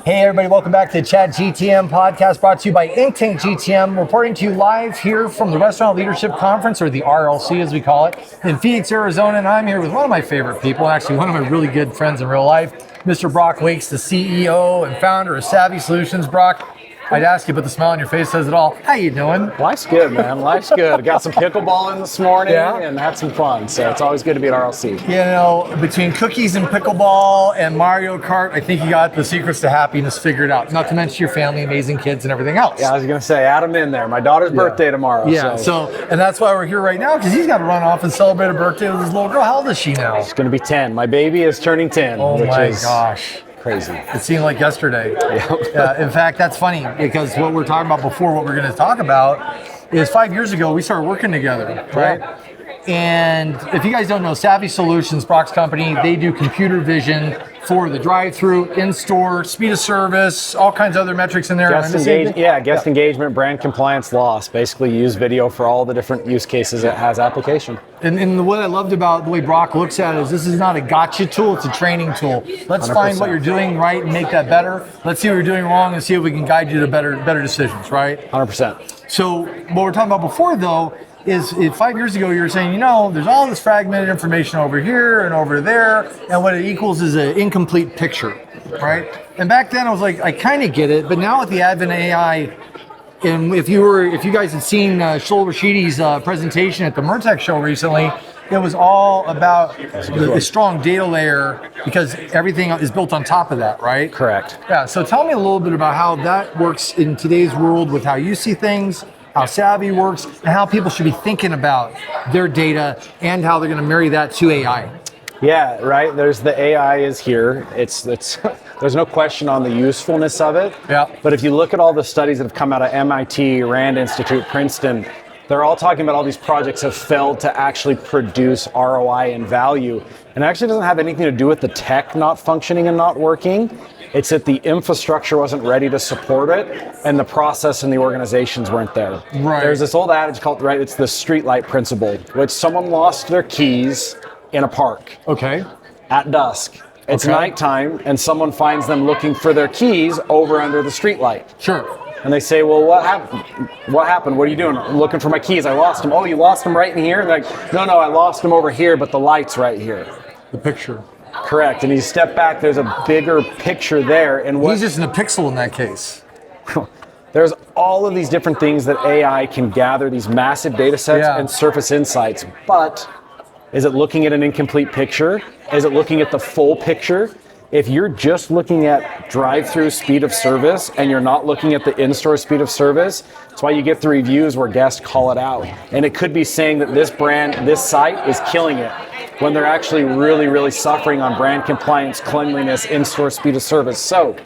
Hey everybody, welcome back to the ChatGTM podcast brought to you by Inktank GTM, reporting to you live here from the Restaurant Leadership Conference, or the RLC as we call it, in Phoenix, Arizona. And I'm here with one of my favorite people, actually one of my really good friends in real life, Mr. Brock Wakes, the CEO and founder of Savi Solutions. Brock, I'd ask you, but the smile on your face says it all. How you doing? Life's good, man. Life's good. Got some pickleball in this morning and had some fun. So it's always good to be at RLC. You know, between cookies and pickleball and Mario Kart, I think you got the secrets to happiness figured out. Not to mention your family, amazing kids, and everything else. Yeah, I was going to say, add them in there. My daughter's birthday tomorrow. Yeah, so, and that's why we're here right now, because he's got to run off and celebrate a birthday with his little girl. How old is she now? She's going to be 10. My baby is turning 10. Oh which my is gosh. Crazy. It seemed like yesterday. Yep. In fact, that's funny because what we're talking about before, what we're going to talk about is 5 years ago, we started working together, right? Yeah. And if you guys don't know, Savi Solutions, Brock's company, they do computer vision for the drive-through, in-store, speed of service, all kinds of other metrics in there. Guest engagement, brand compliance, loss. Basically use video for all the different use cases it has application. And what I loved about the way Brock looks at it is this is not a gotcha tool, it's a training tool. Let's 100%. find what you're doing right and make that better. Let's see what you're doing wrong and see if we can guide you to better decisions, right? 100%. So what we're talking about before, though, is 5 years ago you were saying, you know, there's all this fragmented information over here and over there, and what it equals is an incomplete picture, right? And back then I was like, I kind of get it, but now with the advent of AI, and if you guys had seen Shul Rashidi's presentation at the Mertech show recently, it was all about the strong data layer because everything is built on top of that, right? Correct. Yeah, so tell me a little bit about how that works in today's world with how you see things, how Savi works, and how people should be thinking about their data and how they're going to marry that to AI. Yeah, right. There's the AI is here. It's there's no question on the usefulness of it. Yeah. But if you look at all the studies that have come out of MIT, Rand Institute, Princeton, they're all talking about all these projects have failed to actually produce ROI and value. And it actually doesn't have anything to do with the tech not functioning and not working. It's that the infrastructure wasn't ready to support it, and the process and the organizations weren't there. Right. There's this old adage called, right, it's the streetlight principle, which someone lost their keys in a park. Okay. At dusk. It's nighttime, and someone finds them looking for their keys over under the streetlight. Sure. And they say, well, what happened? What happened? What are you doing? I'm looking for my keys. I lost them. Oh, you lost them right in here? And they're like, no, I lost them over here, but the light's right here. The picture. Correct. And you step back, there's a bigger picture there. And He's just in a pixel in that case. There's all of these different things that AI can gather, these massive data sets and surface insights. But is it looking at an incomplete picture? Is it looking at the full picture? If you're just looking at drive-through speed of service and you're not looking at the in-store speed of service, that's why you get the reviews where guests call it out. And it could be saying that this brand, this site is killing it, when they're actually really, really suffering on brand compliance, cleanliness, in-store speed of service. So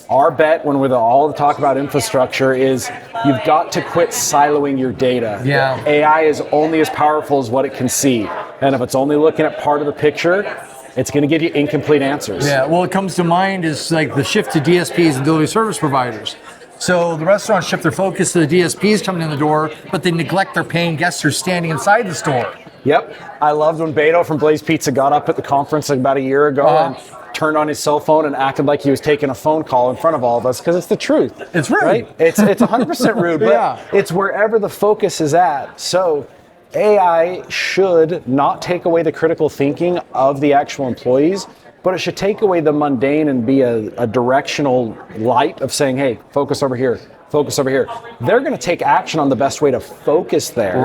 our bet when we're all talk about infrastructure is you've got to quit siloing your data. Yeah. AI is only as powerful as what it can see. And if it's only looking at part of the picture, it's going to give you incomplete answers. Yeah, well, what comes to mind is like the shift to DSPs and delivery service providers. So the restaurants shift their focus to the DSPs coming in the door, but they neglect their paying guests who are standing inside the store. Yep. I loved when Beto from Blaze Pizza got up at the conference about a year ago and turned on his cell phone and acted like he was taking a phone call in front of all of us, because it's the truth. It's rude. Right? It's 100% rude, but it's wherever the focus is at. So AI should not take away the critical thinking of the actual employees, but it should take away the mundane and be a directional light of saying, hey, focus over here. Focus over here. They're going to take action on the best way to focus there.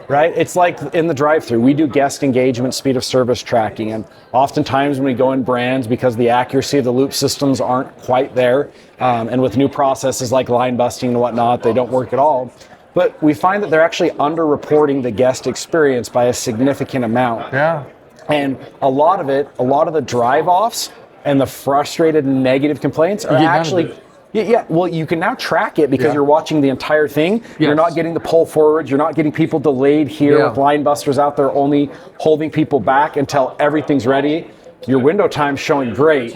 Right. It's like in the drive-thru, we do guest engagement, speed of service tracking, and oftentimes when we go in brands, because the accuracy of the loop systems aren't quite there, and with new processes like line busting and whatnot, they don't work at all. But we find that they're actually underreporting the guest experience by a significant amount. Yeah. And a lot of the drive-offs and the frustrated negative complaints are actually... Yeah, well, you can now track it because you're watching the entire thing. Yes. You're not getting the pull forwards. You're not getting people delayed here with line busters out there only holding people back until everything's ready. Your window time's showing great,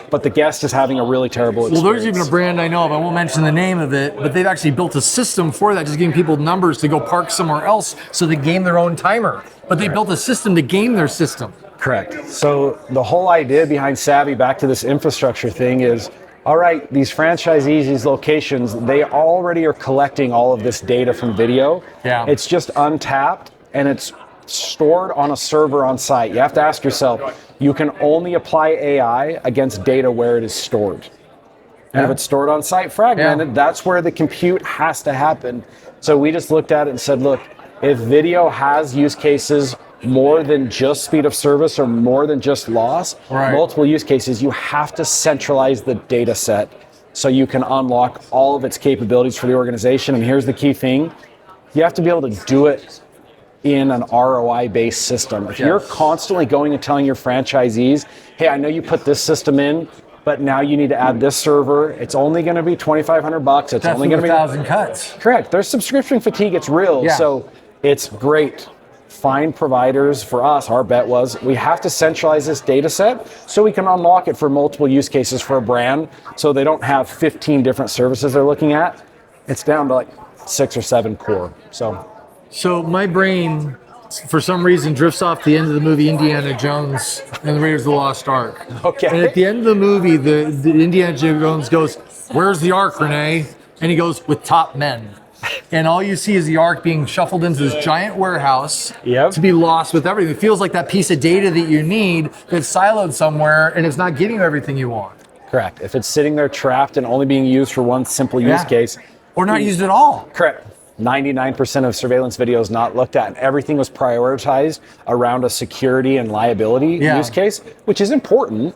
but the guest is having a really terrible experience. Well, there's even a brand I know of, I won't mention the name of it, but they've actually built a system for that, just giving people numbers to go park somewhere else so they game their own timer. But they built a system to game their system. Correct. So the whole idea behind Savi, back to this infrastructure thing, is all right, these franchisees, these locations, they already are collecting all of this data from video. Yeah. It's just untapped and it's stored on a server on site. You have to ask yourself, you can only apply AI against data where it is stored. And if it's stored on site fragmented, that's where the compute has to happen. So we just looked at it and said, look, if video has use cases more than just speed of service or more than just loss, multiple use cases, you have to centralize the data set so you can unlock all of its capabilities for the organization. And here's the key thing. You have to be able to do it in an ROI-based system. If you're constantly going and telling your franchisees, hey, I know you put this system in, but now you need to add this server. It's only going to be $2,500. It's only going to be 1,000 cuts. Correct. There's subscription fatigue. It's real. Yeah. So it's great. Find providers. For us, our bet was we have to centralize this data set so we can unlock it for multiple use cases for a brand so they don't have 15 different services they're looking at. It's down to like 6 or 7 core. So my brain, for some reason, drifts off the end of the movie Indiana Jones and the Raiders of the Lost Ark. Okay. And at the end of the movie, the Indiana Jones goes, "Where's the Ark, Renee?" And he goes, "With top men." And all you see is the Ark being shuffled into this giant warehouse to be lost with everything. It feels like that piece of data that you need that's siloed somewhere and it's not getting you everything you want. Correct. If it's sitting there trapped and only being used for one simple use case. Or not used at all. Correct. 99% of surveillance videos not looked at, and everything was prioritized around a security and liability use case, which is important,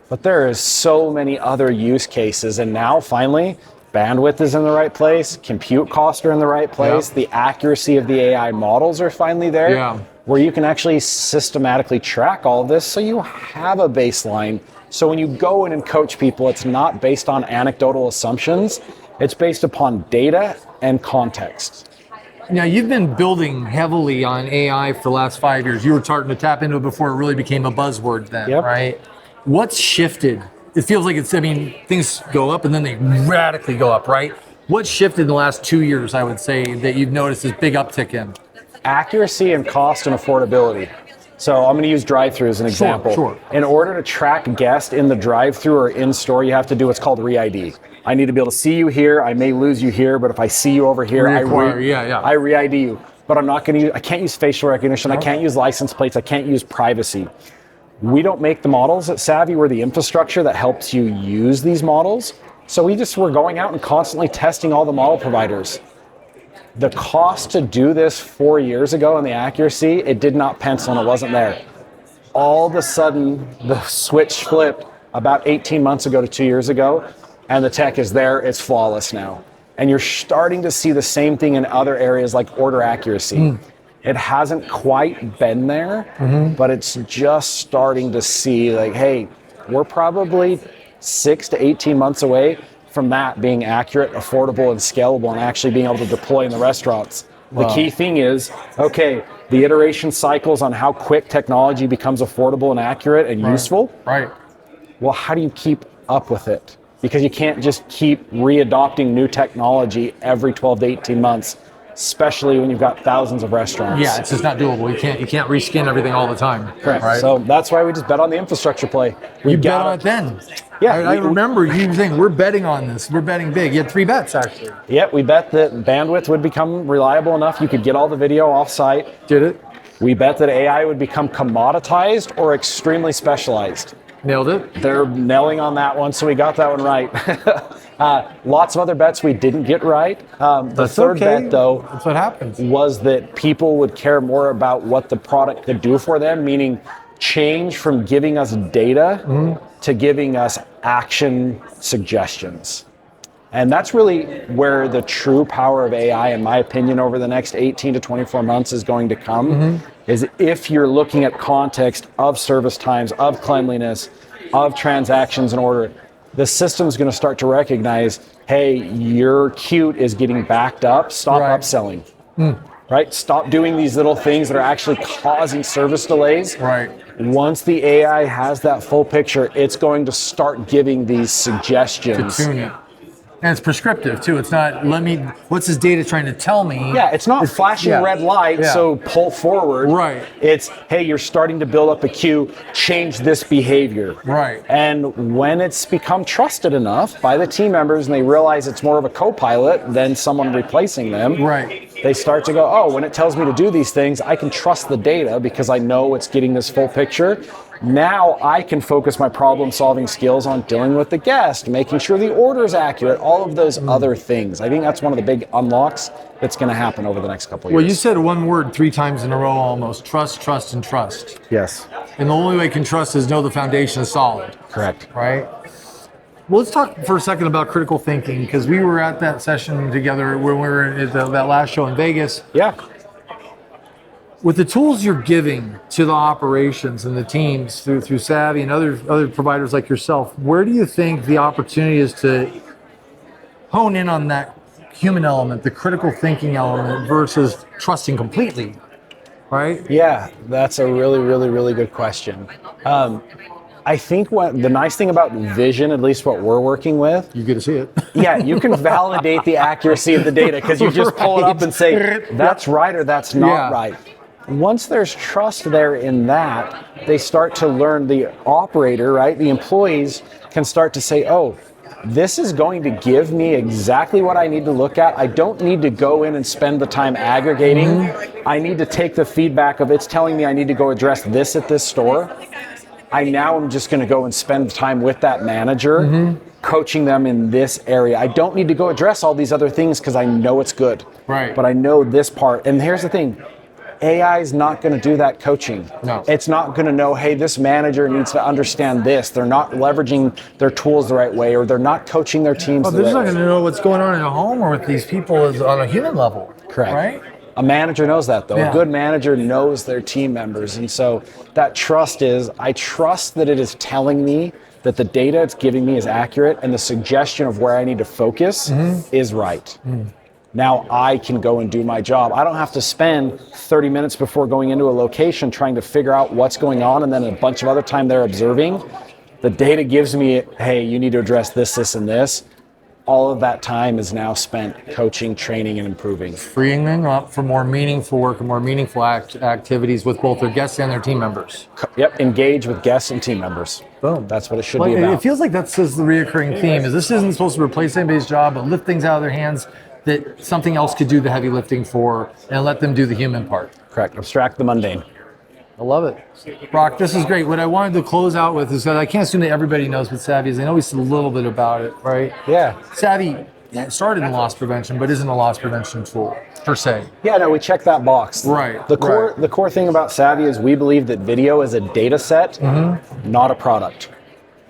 but there is so many other use cases. And now finally, bandwidth is in the right place, compute costs are in the right place, the accuracy of the AI models are finally there, where you can actually systematically track all of this so you have a baseline. So when you go in and coach people, it's not based on anecdotal assumptions, it's based upon data and context. Now, you've been building heavily on AI for the last 5 years. You were starting to tap into it before it really became a buzzword then, right? What's shifted? It feels like things go up and then they radically go up, right? What shifted in the last 2 years, I would say, that you've noticed this big uptick in? Accuracy and cost and affordability. So I'm going to use drive-through as an example. Sure. In order to track guests in the drive-through or in-store, you have to do what's called re-ID. I need to be able to see you here. I may lose you here, but if I see you over here, I re-ID you. But I can't use facial recognition. I can't use license plates. I can't use privacy. We don't make the models at Savi. We're the infrastructure that helps you use these models. So we're going out and constantly testing all the model providers. The cost to do this 4 years ago and the accuracy, it did not pencil and it wasn't there. All of a sudden, the switch flipped about 18 months ago to 2 years ago, and the tech is there, it's flawless now. And you're starting to see the same thing in other areas like order accuracy. It hasn't quite been there, but it's just starting to see like, hey, we're probably 6 to 18 months away from that being accurate, affordable, and scalable, and actually being able to deploy in the restaurants. The key thing is, okay, the iteration cycles on how quick technology becomes affordable and accurate and useful. Well, how do you keep up with it? Because you can't just keep readopting new technology every 12 to 18 months, especially when you've got thousands of restaurants. Yeah, it's just not doable. You can't reskin everything all the time. Correct. Right? So that's why we just bet on the infrastructure play. You bet on it then. Yeah, I remember you saying we're betting on this. We're betting big. You had 3 bets actually. Yeah, we bet that bandwidth would become reliable enough. You could get all the video off-site. Did it? We bet that AI would become commoditized or extremely specialized. Nailed it. They're nailing on that one, so we got that one right. Lots of other bets we didn't get right. The third bet, though, that's what happens, was that people would care more about what the product could do for them, meaning change from giving us data to giving us action suggestions. And that's really where the true power of AI, in my opinion, over the next 18 to 24 months is going to come, is if you're looking at context of service times, of cleanliness, of transactions and order, the system's going to start to recognize, hey, your queue is getting backed up, stop upselling. Right? Stop doing these little things that are actually causing service delays. Once the AI has that full picture, it's going to start giving these suggestions. To tune it. And it's prescriptive too. It's not, what's this data trying to tell me? Yeah, it's not flashing red light, so pull forward. Right. It's, hey, you're starting to build up a queue, change this behavior. Right. And when it's become trusted enough by the team members and they realize it's more of a co-pilot than someone replacing them, right, they start to go, oh, when it tells me to do these things, I can trust the data because I know it's getting this full picture. Now I can focus my problem-solving skills on dealing with the guest, making sure the order is accurate, all of those other things. I think that's one of the big unlocks that's going to happen over the next couple of years. Well, you said one word 3 times in a row almost. Trust, trust, and trust. Yes. And the only way you can trust is know the foundation is solid. Correct. Right? Well, let's talk for a second about critical thinking, because we were at that session together when we were at that last show in Vegas. Yeah. With the tools you're giving to the operations and the teams through Savi and other providers like yourself, where do you think the opportunity is to hone in on that human element, the critical thinking element, versus trusting completely, right? Yeah, that's a really, really, really good question. I think what the nice thing about vision, at least what we're working with, you get to see it. Yeah, you can validate the accuracy of the data because you just pull it up and say, that's right or that's not right. Once there's trust there in that, they start to learn, the operator, right, the employees can start to say, oh, this is going to give me exactly what I need to look at. I don't need to go in and spend the time aggregating. I need to take the feedback of it's telling me I need to go address this at this store. I now am just going to go and spend time with that manager, coaching them in this area. I don't need to go address all these other things because I know it's good. Right. But I know this part. And here's the thing. AI is not going to do that coaching. No. It's not going to know, hey, this manager needs to understand this. They're not leveraging their tools the right way, or they're not coaching their teams the right way. They're just not going to know what's going on in a home or with these people is on a human level. Correct. Right? A manager knows that, though. A good manager knows their team members. And so that trust is, I trust that it is telling me that the data it's giving me is accurate and the suggestion of where I need to focus is right. Now I can go and do my job. I don't have to spend 30 minutes before going into a location trying to figure out what's going on and then a bunch of other time they're observing. The data gives me, hey, you need to address this, this, and this. All of that time is now spent coaching, training, and improving. Freeing them up for more meaningful work and more meaningful activities with both their guests and their team members. Yep, engage with guests and team members. Boom. That's what it should be about. It feels like that's the reoccurring theme, is this isn't supposed to replace anybody's job, but lift things out of their hands that something else could do the heavy lifting for and let them do the human part. Correct. Abstract the mundane. I love it. Brock, this is great. What I wanted to close out with is that I can't assume that everybody knows what Savi is. They know a little bit about it, right? Yeah. Savi started in loss prevention, but isn't a loss prevention tool, per se. Yeah, no, we check that box. Right. The core thing about Savi is we believe that video is a data set, not a product.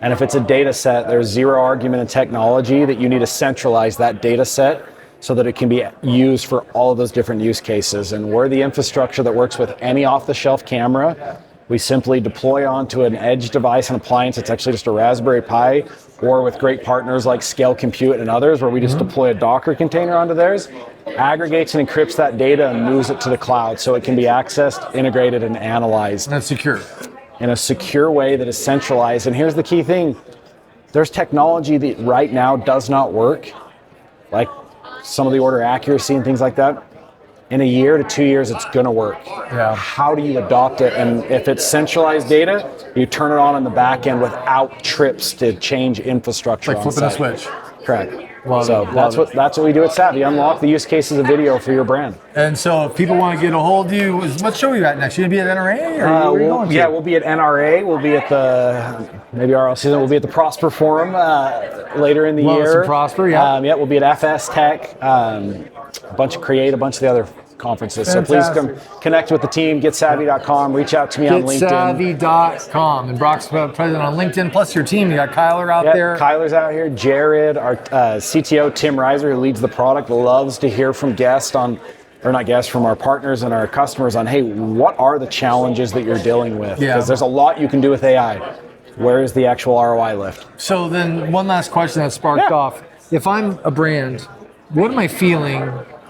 And if it's a data set, there's zero argument in technology that you need to centralize that data set so that it can be used for all of those different use cases. And we're the infrastructure that works with any off-the-shelf camera. We simply deploy onto an edge device, an appliance. It's actually just a Raspberry Pi, or with great partners like Scale Compute and others, where we just deploy a Docker container onto theirs, aggregates and encrypts that data and moves it to the cloud so it can be accessed, integrated, and analyzed. And it's secure. In a secure way that is centralized. And here's the key thing. There's technology that right now does not work, like some of the order accuracy and things like that. In a year to 2 years, it's going to work. Yeah. How do you adopt it? And if it's centralized data, you turn it on in the back end without trips to change infrastructure. Like flipping a switch. Correct. Love so it. that's what we do at Savi. Unlock the use cases of video for your brand. And so if people want to get a hold of you, what show are you at next? You going to be at NRA? Or where are you going to? Yeah, we'll be at NRA. We'll be at maybe our season. We'll be at the Prosper Forum later in the year. Some Prosper, yeah. Yeah, we'll be at FS Tech, a bunch of Create, a bunch of the other conferences. Fantastic. So please come connect with the team, getsavvy.com, reach out to me on LinkedIn. Getsavvy.com. And Brock's president on LinkedIn, plus your team. You got Kyler out there. Kyler's out here. Jared, our CTO, Tim Reiser, who leads the product, loves to hear from from our partners and our customers on, hey, what are the challenges that you're dealing with? Because there's a lot you can do with AI. Where is the actual ROI lift? So then one last question that sparked off. If I'm a brand, what am I feeling?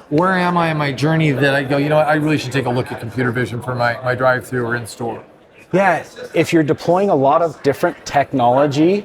Where am I in my journey that I go, you know what, I really should take a look at computer vision for my drive-through or in-store? Yeah, if you're deploying a lot of different technology,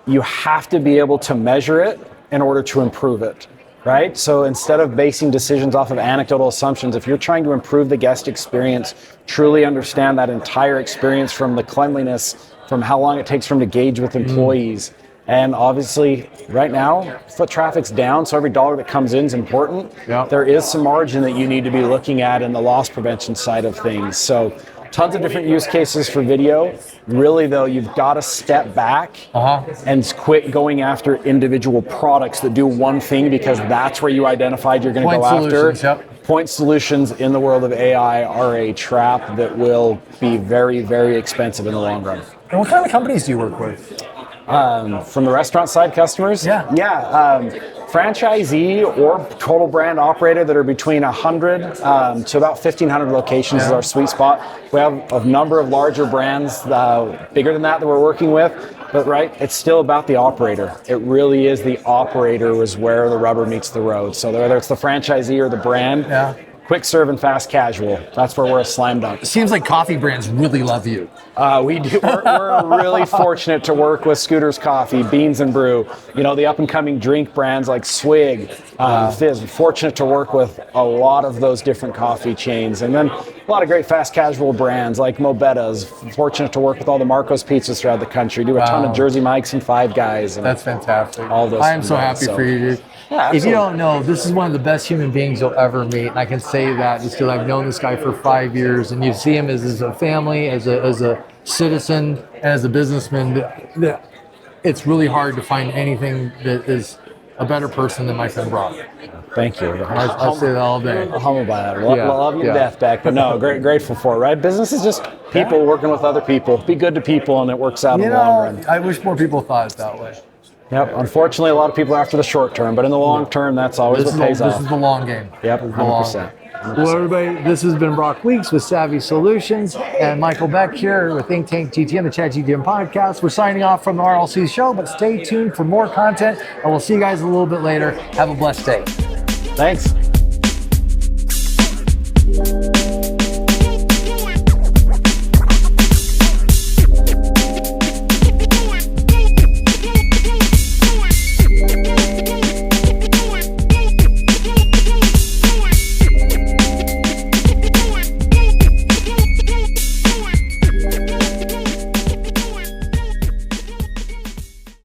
you have to be able to measure it in order to improve it, right? So instead of basing decisions off of anecdotal assumptions, if you're trying to improve the guest experience, truly understand that entire experience from the cleanliness, from how long it takes for them to engage with employees. And obviously, right now, foot traffic's down, so every dollar that comes in is important. Yep. There is some margin that you need to be looking at in the loss prevention side of things. So tons of different use cases for video. Really, though, you've got to step back and quit going after individual products that do one thing, because that's where you identified you're going to go after. Point solutions in the world of AI are a trap that will be very, very expensive in the long run. And what kind of companies do you work with? From the restaurant side customers? Yeah. Franchisee or total brand operator that are between 100 to about 1,500 locations is our sweet spot. We have a number of larger brands, bigger than that we're working with, but right, it's still about the operator. It really is the operator is where the rubber meets the road. So whether it's the franchisee or the brand, quick serve and fast casual, that's where we're a slam dunk. It seems like coffee brands really love you. We do. We're really fortunate to work with Scooter's Coffee, Beans and Brew, the up and coming drink brands like Swig, Fizz. We're fortunate to work with a lot of those different coffee chains. And then a lot of great fast casual brands like Mobetta's. Fortunate to work with all the Marco's pizzas throughout the country. Do a ton of Jersey Mike's and Five Guys. And that's fantastic. All those. I am so happy for you, dude. Yeah, if you don't know, this is one of the best human beings you'll ever meet. And I can say that just because I've known this guy for 5 years, and you see him as a family, as a citizen, and as a businessman. It's really hard to find anything that is a better person than my friend Brock. Thank you. I say that all day. Humbled by that. Love you to death, Beck. But no, grateful for it, right? Business is just people working with other people. Be good to people, and it works out in the long run. I wish more people thought it that way. Yep. Unfortunately, a lot of people are after the short term, but in the long term, that's always what pays off. This is the long game. Yep, 100%. Well, everybody, this has been Brock Weeks with Savi Solutions and Michael Beck here with Think Tank GTM, the ChatGTM podcast. We're signing off from the RLC show, but stay tuned for more content, and we'll see you guys a little bit later. Have a blessed day. Thanks.